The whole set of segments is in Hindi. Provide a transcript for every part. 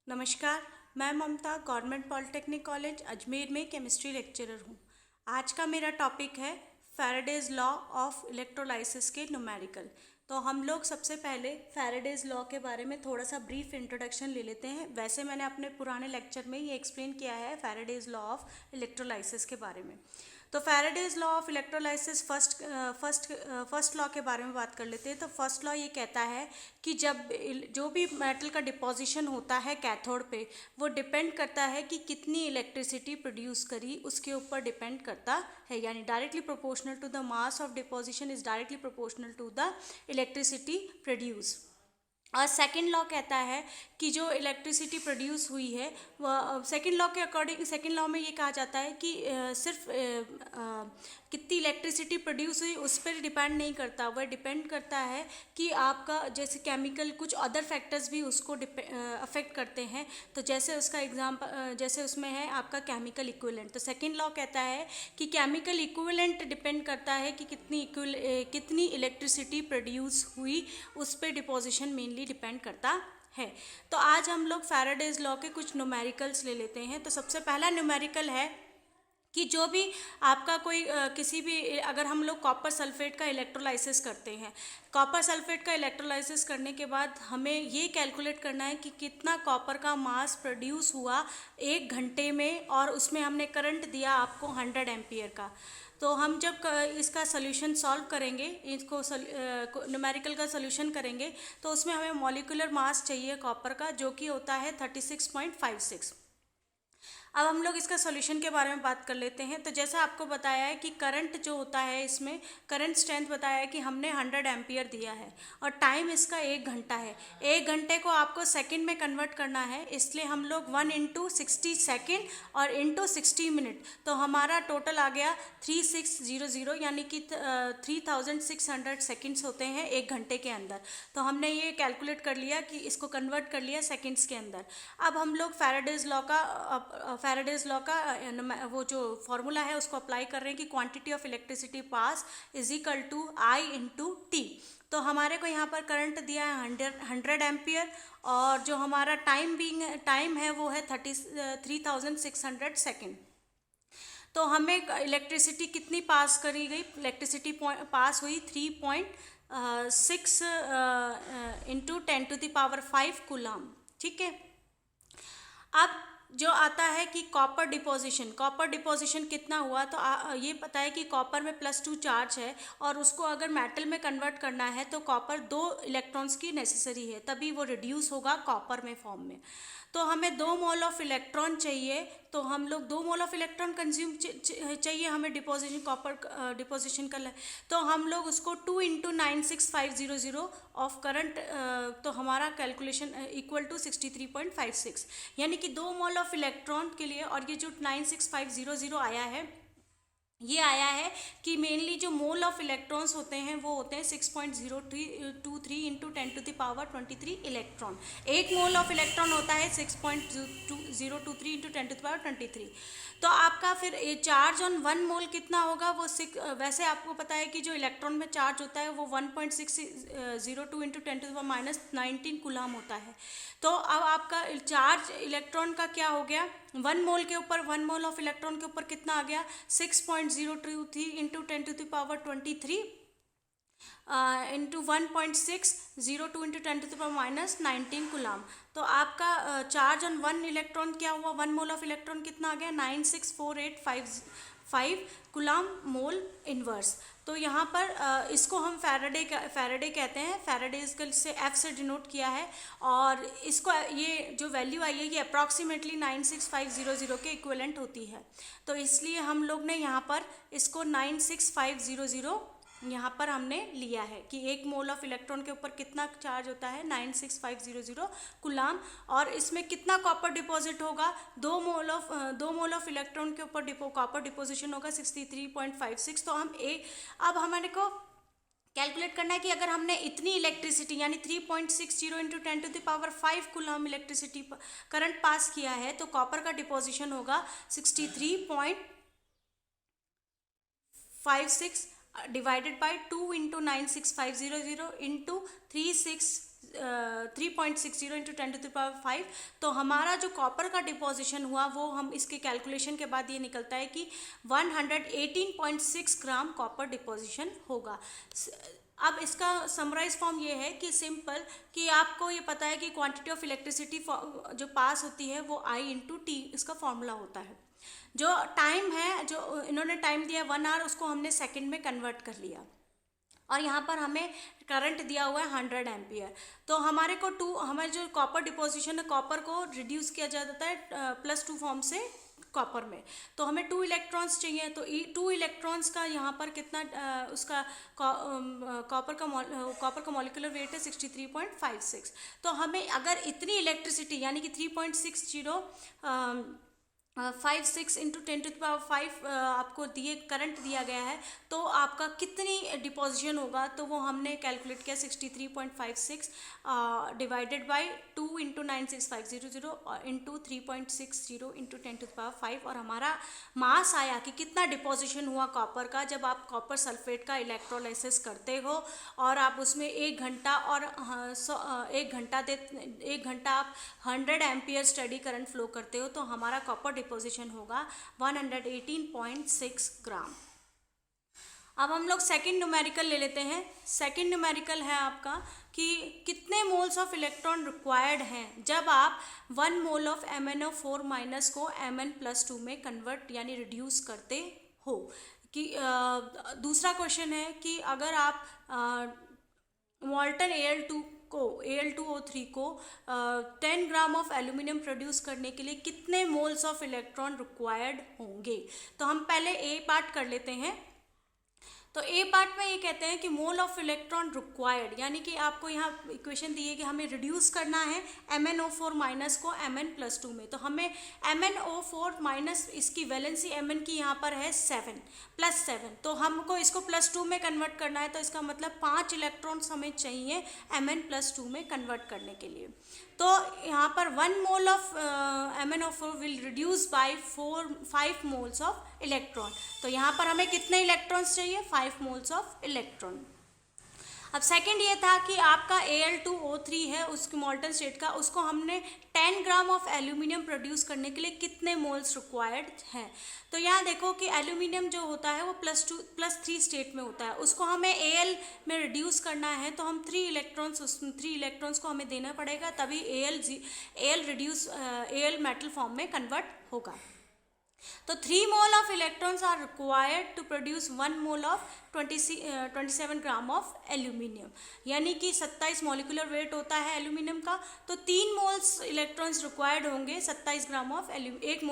नमस्कार। मैं ममता गवर्नमेंट पॉलिटेक्निक कॉलेज अजमेर में केमिस्ट्री लेक्चरर हूँ। आज का मेरा टॉपिक है फैराडेज लॉ ऑफ इलेक्ट्रोलाइसिस के न्यूमेरिकल। तो हम लोग सबसे पहले फैराडेज लॉ के बारे में थोड़ा सा ब्रीफ इंट्रोडक्शन ले लेते हैं। वैसे मैंने अपने पुराने लेक्चर में ये एक्सप्लेन किया है फैराडेज लॉ ऑफ इलेक्ट्रोलाइसिस के बारे में। तो Faraday's law of electrolysis first law के बारे में बात कर लेते हैं। तो फर्स्ट लॉ ये कहता है कि जब जो भी मेटल का डिपॉजिशन होता है कैथोड पे, वो डिपेंड करता है कि कितनी इलेक्ट्रिसिटी प्रोड्यूस करी, उसके ऊपर डिपेंड करता है। यानी directly proportional to the mass of deposition is directly proportional to the electricity produce. और सेकेंड लॉ कहता है कि जो इलेक्ट्रिसिटी प्रोड्यूस हुई है वह सेकेंड लॉ के अकॉर्डिंग, सेकेंड लॉ में ये कहा जाता है कि सिर्फ कितनी इलेक्ट्रिसिटी प्रोड्यूस हुई उस पर डिपेंड नहीं करता, वह डिपेंड करता है कि आपका जैसे केमिकल कुछ अदर फैक्टर्स भी उसको अफेक्ट करते हैं। तो जैसे उसका एग्जाम्पल, जैसे उसमें है आपका केमिकल इक्विवेलेंट। तो सेकेंड लॉ कहता है कि केमिकल इक्विवेलेंट डिपेंड करता है कि कितनी इलेक्ट्रिसिटी प्रोड्यूस हुई, उस पर डिपोजिशन मेनली डिपेंड करता है। तो आज हम लोग फैराडेज लॉ के कुछ न्यूमेरिकल्स ले लेते हैं। तो सबसे पहला न्यूमेरिकल है कि जो भी आपका कोई किसी भी, अगर हम लोग कॉपर सल्फेट का इलेक्ट्रोलाइसिस करते हैं, कॉपर सल्फेट का इलेक्ट्रोलाइसिस करने के बाद हमें ये कैलकुलेट करना है कि कितना कॉपर का मास प्रोड्यूस हुआ 1 घंटे में, और उसमें हमने करंट दिया आपको 100 एम्पियर का। तो हम जब इसका सोल्यूशन सॉल्व करेंगे, इसको न्यूमेरिकल का सोल्यूशन करेंगे, तो उसमें हमें मॉलिक्यूलर मास चाहिए कॉपर का, जो कि होता है 36.56। अब हम लोग इसका सॉल्यूशन के बारे में बात कर लेते हैं। तो जैसा आपको बताया है कि करंट जो होता है, इसमें करंट स्ट्रेंथ बताया है कि हमने 100 एम्पियर दिया है, और टाइम इसका 1 घंटा है। 1 घंटे को आपको सेकंड में कन्वर्ट करना है, इसलिए हम लोग 1 × 60 सेकेंड और × 60 मिनट, तो हमारा टोटल आ गया 3600, यानी कि 3600 सेकेंड्स होते हैं 1 घंटे के अंदर। तो हमने ये कैलकुलेट कर लिया कि इसको कन्वर्ट कर लिया सेकेंड्स के अंदर। अब हम लोग फैराडेज लॉ का वो जो फॉर्मूला है उसको अप्लाई कर रहे हैं कि quantity of electricity pass is equal to I × T। तो हमारे को यहाँ पर करंट दिया है 100 एम्पियर, और जो हमारा टाइम है वो है 3600 सेकेंड। तो हमें इलेक्ट्रिसिटी कितनी पास करी गई, इलेक्ट्रिसिटी पास हुई 3.6 × 10⁵ कूलम। ठीक है। अब जो आता है कि कॉपर डिपोजिशन कितना हुआ, तो ये पता है कि कॉपर में +2 चार्ज है, और उसको अगर मेटल में कन्वर्ट करना है तो कॉपर 2 इलेक्ट्रॉन्स की नेसेसरी है, तभी वो रिड्यूस होगा कॉपर में फॉर्म में। तो हमें 2 मोल ऑफ इलेक्ट्रॉन चाहिए, तो हम लोग 2 मोल ऑफ इलेक्ट्रॉन कंज्यूम चाहिए हमें कॉपर डिपोजिशन का। तो हम लोग उसको 2 × 96500 ऑफ करंट, तो हमारा कैलकुलेशन इक्वल टू 63.56, यानी कि 2 मोल ऑफ इलेक्ट्रॉन के लिए। और ये जो 96500 आया है, ये आया है कि मेनली जो मोल ऑफ इलेक्ट्रॉन्स होते हैं वो होते हैं 6.023 × 10⁻23 इलेक्ट्रॉन। 1 मोल ऑफ इलेक्ट्रॉन होता है 6.023 × 10⁻23। तो आपका फिर चार्ज ऑन 1 मोल कितना होगा, वो वैसे आपको पता है कि जो इलेक्ट्रॉन में चार्ज होता है वो 1.602 × 10⁻19 कूलम होता है। तो अब आपका चार्ज इलेक्ट्रॉन का क्या हो गया, 1 मोल के ऊपर, 1 मोल ऑफ इलेक्ट्रॉन के ऊपर कितना आ गया, 6.023 × 10⁻23 इंटू 1.602 × 10⁻19 कूलम। तो आपका चार्ज ऑन 1 इलेक्ट्रॉन क्या हुआ, 1 मोल ऑफ इलेक्ट्रॉन कितना आ गया, 96485 कूलम मोल इनवर्स। तो यहाँ पर इसको हम फैराडे कहते हैं, फैराडे से F से डिनोट किया है, और इसको ये जो वैल्यू आई है ये अप्रॉक्सीमेटली 96500 के इक्विवेलेंट होती है। तो इसलिए हम लोग ने यहाँ पर इसको 96500 यहाँ पर हमने लिया है कि 1 मोल ऑफ इलेक्ट्रॉन के ऊपर कितना चार्ज होता है, 96500 कूलम, और इसमें कितना कॉपर डिपॉजिट होगा, 2 मोल ऑफ इलेक्ट्रॉन के ऊपर कॉपर डिपोजिशन होगा 63.56। तो अब हमारे को कैलकुलेट करना है कि अगर हमने इतनी इलेक्ट्रिसिटी यानी 3.60 × 10⁵ कूलम इलेक्ट्रिसिटी करंट पास किया है, तो कॉपर का डिपोजिशन होगा 63.56 डिवाइडेड बाय 2 × 96500 × 36 3.60 इंटू 10⁵ तो हमारा जो कॉपर का डिपोजिशन हुआ वो हम इसके कैलकुलेशन के बाद ये निकलता है कि 118.6 ग्राम कॉपर डिपोजिशन होगा। अब इसका समराइज फॉर्म ये है कि सिंपल कि आपको ये पता है कि क्वांटिटी ऑफ इलेक्ट्रिसिटी जो पास होती है वो I इंटू टी इसका फॉर्मूला होता है। जो टाइम है, जो इन्होंने टाइम दिया 1 आवर, उसको हमने सेकंड में कन्वर्ट कर लिया और यहाँ पर हमें करंट दिया हुआ है 100 एम्पियर। तो हमारे को हमारे जो कॉपर डिपोजिशन है, कॉपर को रिड्यूस किया जाता है +2 फॉर्म से कॉपर में, तो हमें 2 इलेक्ट्रॉन्स चाहिए। तो 2 इलेक्ट्रॉन्स का यहाँ पर कितना उसका कॉपर का मॉलिक्यूलर वेट है 63.56। तो हमें अगर इतनी इलेक्ट्रिसिटी यानी कि 3.6056 इंटू 10⁵ आपको करंट दिया गया है, तो आपका कितनी डिपोजिशन होगा, तो वो हमने कैलकुलेट किया 63.56 divided by 2 into 96500 into 3.60 into 10⁵ और हमारा मास आया कि कितना डिपोजिशन हुआ कॉपर का जब आप कॉपर सल्फेट का इलेक्ट्रोलाइसिस करते हो और आप उसमें 1 घंटा और 1 घंटा आप 100 एम्पियर स्टडी करंट फ्लो करते हो, तो हमारा कॉपर डिपोजिशन होगा 118.6 ग्राम। अब हम लोग सेकंड न्यूमेरिकल ले लेते हैं। सेकंड न्यूमेरिकल है आपका कि कितने मोल्स ऑफ इलेक्ट्रॉन रिक्वायर्ड हैं जब आप 1 मोल ऑफ MnO4 माइनस को Mn+2 में कन्वर्ट यानी रिड्यूस करते हो। कि दूसरा क्वेश्चन है कि अगर आप मोल्टन Al2O3 को 10 ग्राम ऑफ एल्यूमिनियम प्रोड्यूस करने के लिए कितने मोल्स ऑफ इलेक्ट्रॉन रिक्वायर्ड होंगे। तो हम पहले ए पार्ट कर लेते हैं। तो ए पार्ट में ये कहते हैं कि मोल ऑफ इलेक्ट्रॉन रिक्वायर्ड, यानी कि आपको यहाँ इक्वेशन दी है कि हमें रिड्यूस करना है MnO4 माइनस को Mn+2 में। तो हमें MnO4 माइनस इसकी वैलेंसी Mn की यहाँ पर है 7 तो हमको इसको +2 में कन्वर्ट करना है। तो इसका मतलब 5 इलेक्ट्रॉन्स हमें चाहिए Mn+2 में कन्वर्ट करने के लिए। तो यहाँ पर 1 mole of MnO4 will reduce by 5 moles of electron. तो यहाँ पर हमें कितने इलेक्ट्रॉन्स चाहिए, 5 मोल्स ऑफ इलेक्ट्रॉन। अब सेकंड ये था कि आपका Al2O3 है उसकी मोल्टन स्टेट का, उसको हमने 10 ग्राम ऑफ एल्यूमिनियम प्रोड्यूस करने के लिए कितने मोल्स रिक्वायर्ड हैं। तो यहाँ देखो कि एल्यूमिनियम जो होता है वो +3 स्टेट में होता है, उसको हमें Al में रिड्यूस करना है। तो हम 3 इलेक्ट्रॉन्स को हमें देना पड़ेगा, तभी Al मेटल फॉर्म में कन्वर्ट होगा। तो 3 mole of electrons are required to produce 1 mole of 27 gram of aluminium, यानी कि 27 मॉलिक्यूलर वेट होता है एल्यूमिनियम का। तो 3 मोल्स इलेक्ट्रॉन्स रिक्वायर्ड होंगे 27 ग्राम ऑफ 1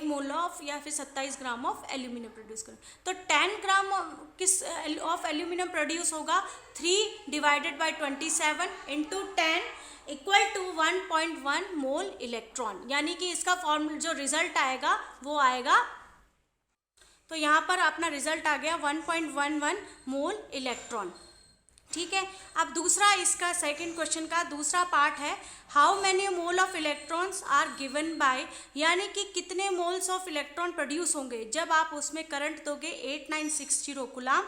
मोल ऑफ या फिर 27 ग्राम ऑफ एल्यूमिनियम प्रोड्यूस करें। तो 10 ग्राम ऑफ एल्यूमिनियम प्रोड्यूस होगा 3 divided by 27 into 10 equal to 1.1 mole electron, यानी कि इसका फॉर्मूला जो रिजल्ट आएगा वो आएगा। तो यहाँ पर अपना रिजल्ट आ गया 1.11 मोल इलेक्ट्रॉन। ठीक है। अब दूसरा इसका सेकंड क्वेश्चन का दूसरा पार्ट है how many mole of electrons are given by, यानी कि कितने मोल्स ऑफ इलेक्ट्रॉन प्रोड्यूस होंगे जब आप उसमें करंट दोगे 8960 कूलम।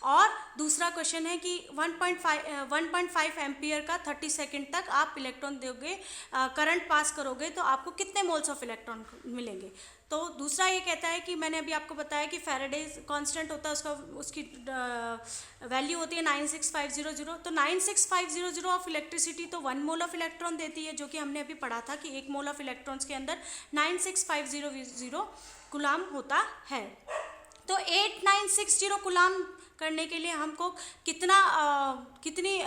और दूसरा क्वेश्चन है कि 1.5 एम्पियर का 30 सेकंड तक आप इलेक्ट्रॉन दोगे, करंट पास करोगे तो आपको कितने मोल्स ऑफ इलेक्ट्रॉन मिलेंगे। तो दूसरा ये कहता है कि मैंने अभी आपको बताया कि फैराडे कांस्टेंट होता है उसकी वैल्यू होती है 96500। तो 96500 ऑफ इलेक्ट्रिसिटी तो 1 मोल ऑफ इलेक्ट्रॉन देती है, जो कि हमने अभी पढ़ा था कि 1 मोल ऑफ इलेक्ट्रॉन्स के अंदर 96500 कूलम होता है। तो 8960 कूलम करने के लिए हमको कितनी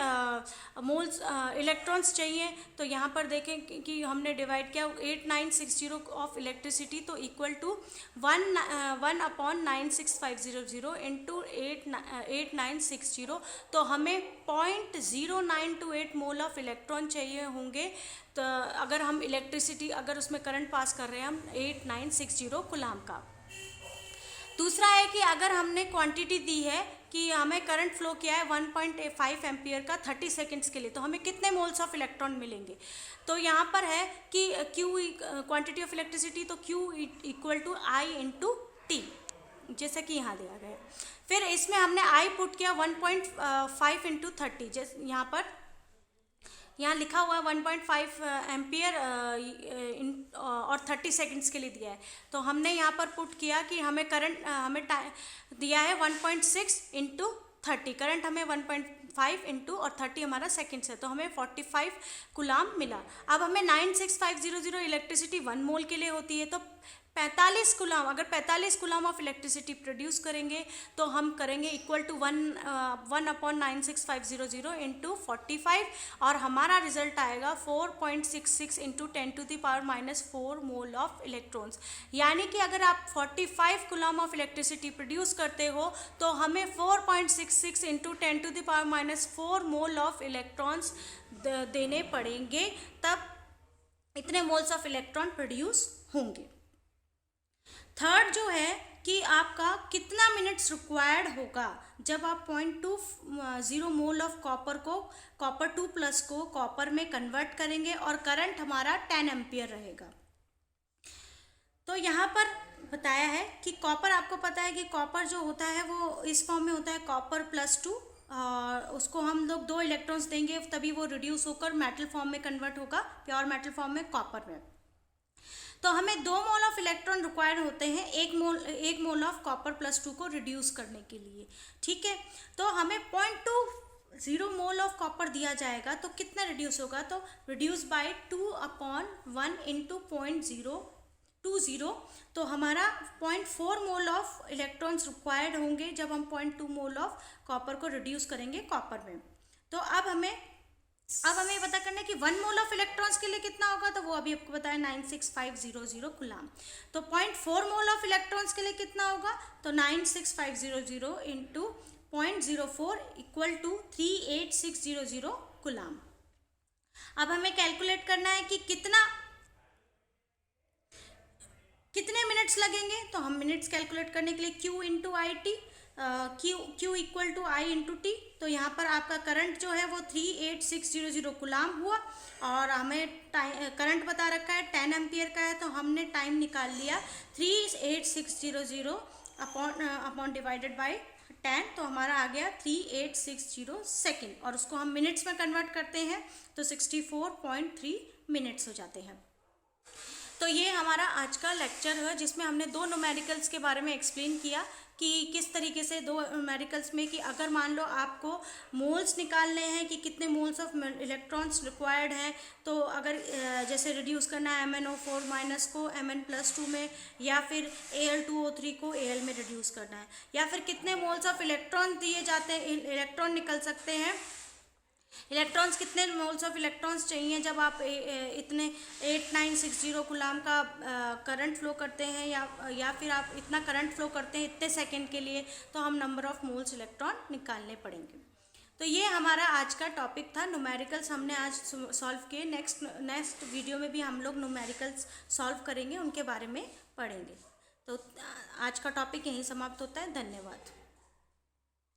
मोल्स इलेक्ट्रॉन्स चाहिए। तो यहाँ पर देखें कि हमने डिवाइड किया 8960 ऑफ इलेक्ट्रिसिटी तो इक्वल टू 1/9650 इंटू 8960। तो हमें 0.0928 मोल ऑफ इलेक्ट्रॉन चाहिए होंगे। तो अगर हम अगर उसमें करंट पास कर रहे हैं हम 8960 कूलम का। दूसरा है कि अगर हमने क्वांटिटी दी है कि हमें करंट फ्लो किया है 1.5 एम्पियर का 30 सेकंड्स के लिए, तो हमें कितने मोल्स ऑफ इलेक्ट्रॉन मिलेंगे। तो यहाँ पर है कि Q क्वांटिटी ऑफ इलेक्ट्रिसिटी, तो Q equal to I into T, जैसा कि यहाँ दिया गया है। फिर इसमें हमने I पुट किया 1.5 इंटू 30, जैसे यहाँ पर यहाँ लिखा हुआ है 1.5 एम्पियर और 30 सेकंड्स के लिए दिया है। तो हमने यहाँ पर पुट किया कि हमें करंट हमें दिया है 1.6 इंटू 30, करंट हमें 1.5 इंटू और 30 हमारा सेकंड्स है, तो हमें 45 कूलाम मिला। अब हमें 96500 इलेक्ट्रिसिटी 1 मोल के लिए होती है, तो 45 कूलाम, अगर 45 कूलाम ऑफ इलेक्ट्रिसिटी प्रोड्यूस करेंगे तो हम करेंगे इक्वल टू 1/96500 इंटू 45 और हमारा रिजल्ट आएगा 4.66 इंटू 10⁻⁻⁴ मोल ऑफ इलेक्ट्रॉन्स। यानी कि अगर आप 45 कूलाम ऑफ इलेक्ट्रिसिटी प्रोड्यूस करते हो तो हमें 4.66 इंटू 10⁻⁻⁴ मोल ऑफ इलेक्ट्रॉन्स देने पड़ेंगे, तब इतने मोल्स ऑफ इलेक्ट्रॉन प्रोड्यूस होंगे। थर्ड जो है कि आपका कितना मिनट्स रिक्वायर्ड होगा जब आप 0.20 मोल ऑफ कॉपर को कॉपर 2+ को कॉपर में कन्वर्ट करेंगे और करंट हमारा 10 एम्पियर रहेगा। तो यहाँ पर बताया है कि कॉपर, आपको पता है कि कॉपर जो होता है वो इस फॉर्म में होता है कॉपर +2, उसको हम लोग 2 इलेक्ट्रॉन्स देंगे तभी वो रिड्यूस होकर मेटल फॉर्म में कन्वर्ट होगा, प्योर मेटल फॉर्म में, कॉपर में। तो हमें 2 मोल ऑफ इलेक्ट्रॉन रिक्वायर्ड होते हैं 1 मोल ऑफ कॉपर +2 को रिड्यूस करने के लिए, ठीक है। तो हमें 0.20 मोल ऑफ कॉपर दिया जाएगा, तो कितना रिड्यूस होगा, तो रिड्यूस बाय 2/1 इंटू 0.020, तो हमारा 0.4 मोल ऑफ इलेक्ट्रॉन्स रिक्वायर्ड होंगे जब हम 0.2 मोल ऑफ कॉपर को रिड्यूस करेंगे कॉपर में। तो अब हमें पता करना है कि 1 मोल ऑफ इलेक्ट्रॉन्स के लिए कितना होगा, तो वो अभी आपको बताया 96500 कूलाम। तो 0.4 मोल ऑफ इलेक्ट्रॉन्स के लिए कितना होगा, तो 96500 इंटू 0.04 इक्वल टू 38600 कूलाम। अब हमें कैलकुलेट करना है कि कितने मिनट्स लगेंगे, तो हम मिनट्स कैलकुलेट करने के लिए Q into I T, Q equal to I into T. तो यहाँ पर आपका करंट जो है वो 38600 कूलाम हुआ और हमें करंट बता रखा है 10 एम्पियर का है, तो हमने टाइम निकाल लिया 38600 अपॉन डिवाइडेड बाय 10, तो हमारा आ गया 3860 सेकेंड, और उसको हम मिनट्स में कन्वर्ट करते हैं तो 64.3 मिनट्स हो जाते हैं। तो ये हमारा आज का लेक्चर है जिसमें हमने 2 न्यूमेरिकल्स के बारे में एक्सप्लेन किया कि किस तरीके से 2 न्यूमेरिकल्स में कि अगर मान लो आपको मोल्स निकालने हैं कि कितने मोल्स ऑफ इलेक्ट्रॉन्स रिक्वायर्ड हैं, तो अगर जैसे रिड्यूस करना है MnO4- को Mn+2 में, या फिर Al2O3 को Al में रिड्यूस करना है, या फिर कितने मोल्स ऑफ इलेक्ट्रॉन दिए जाते हैं, इलेक्ट्रॉन निकल सकते हैं, इलेक्ट्रॉन्स कितने मोल्स ऑफ इलेक्ट्रॉन्स चाहिए जब आप इतने 8960 कूलाम का करंट फ्लो करते हैं, या फिर आप इतना करंट फ्लो करते हैं इतने सेकंड के लिए, तो हम नंबर ऑफ मोल्स इलेक्ट्रॉन निकालने पड़ेंगे। तो ये हमारा आज का टॉपिक था, न्यूमेरिकल्स हमने आज सॉल्व किए। नेक्स्ट वीडियो में भी हम लोग न्यूमेरिकल्स सॉल्व करेंगे, उनके बारे में पढ़ेंगे। तो आज का टॉपिक यहीं समाप्त होता है। धन्यवाद।